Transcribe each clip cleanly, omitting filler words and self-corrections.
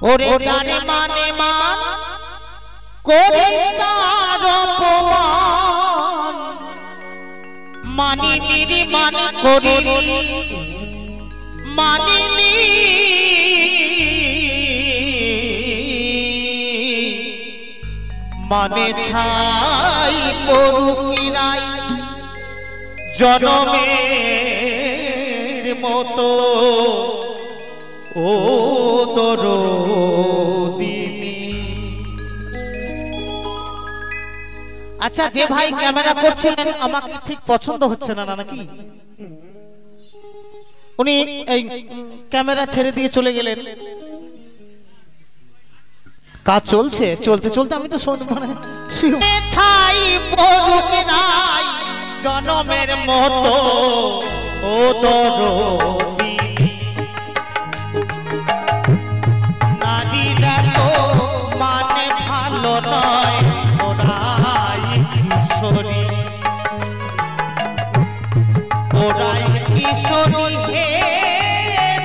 ওরে জানে মানে মান করিস তার অপমান মানিনি মানে করিনি মানিনি মানে ছাই পরুকিরাই জনমের মতো ও দরদিনী। আচ্ছা, যে ভাই ক্যামেরা করছিলেন আমাকে ঠিক পছন্দ হচ্ছে না নাকি? উনি এই ক্যামেরা ছেড়ে দিয়ে চলে গেলেন। কাজ চলছে, চলতে চলতে আমি তো শুনবো না। ছাই পরুক নাই জনমের মতো ও দরদিনী, নারীরা তো মানে ভালো নয় ওরাই কিশোরী, ওরাই কিশোরী হে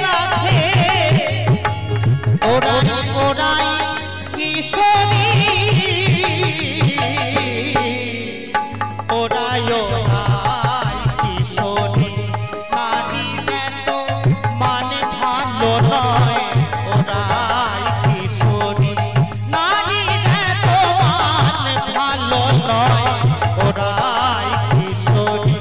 রাধে, ওরাই ওরাই কিশোরী, ওরাই ওরাই কিশোরী, নারীরা তো মানে ভালো নয় ওরাই কিশোরী, নারীরা তো মানে ভালো নয় ওরাই কিশোরী।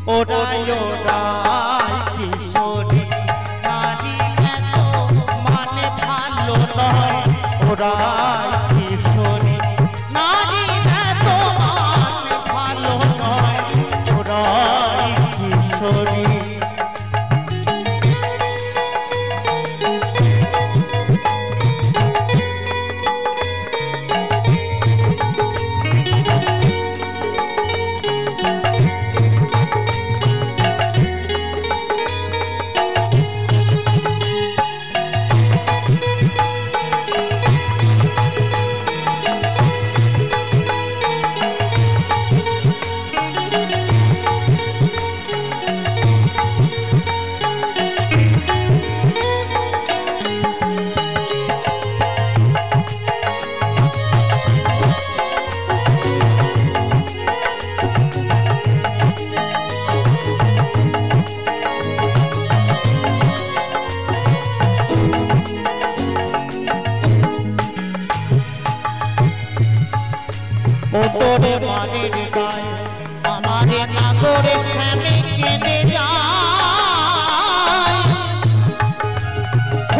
ওরাই ওরাই কিশোরী, নারীরা তো মানে ভালো নয় ওরাই কিশোরী, নারীরা তো মানে ভালো নয় ওরাই কিশোরী। ওপরে মানের গায়ে আমারে নাগরে শ্যামে কেঁদে যায়,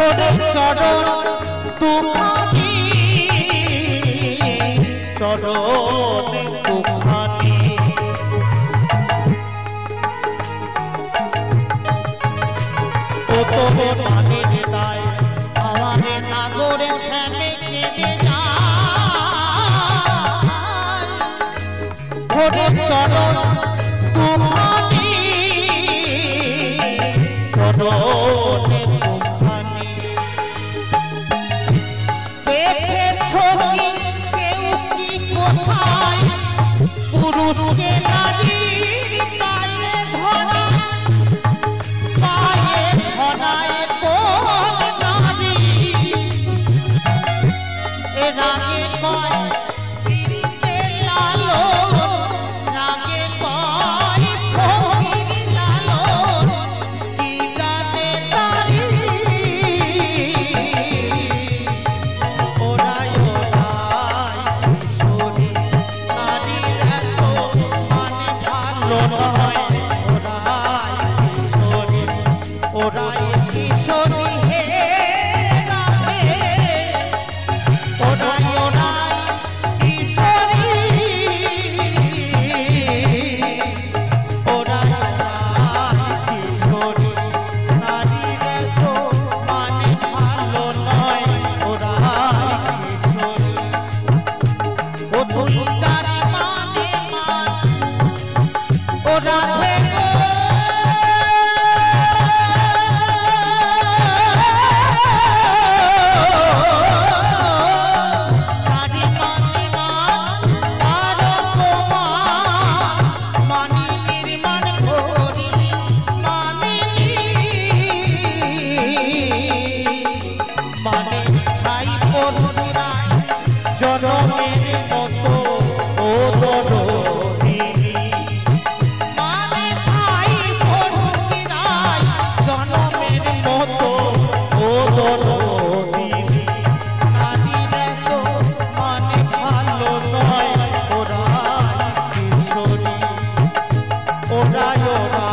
ওরে চরণ দুখানি চরণ দুখানি, ওপরে মানের গায়ে আমারে নাগরে শ্যামে কেঁদে যায়, ওড়ায় না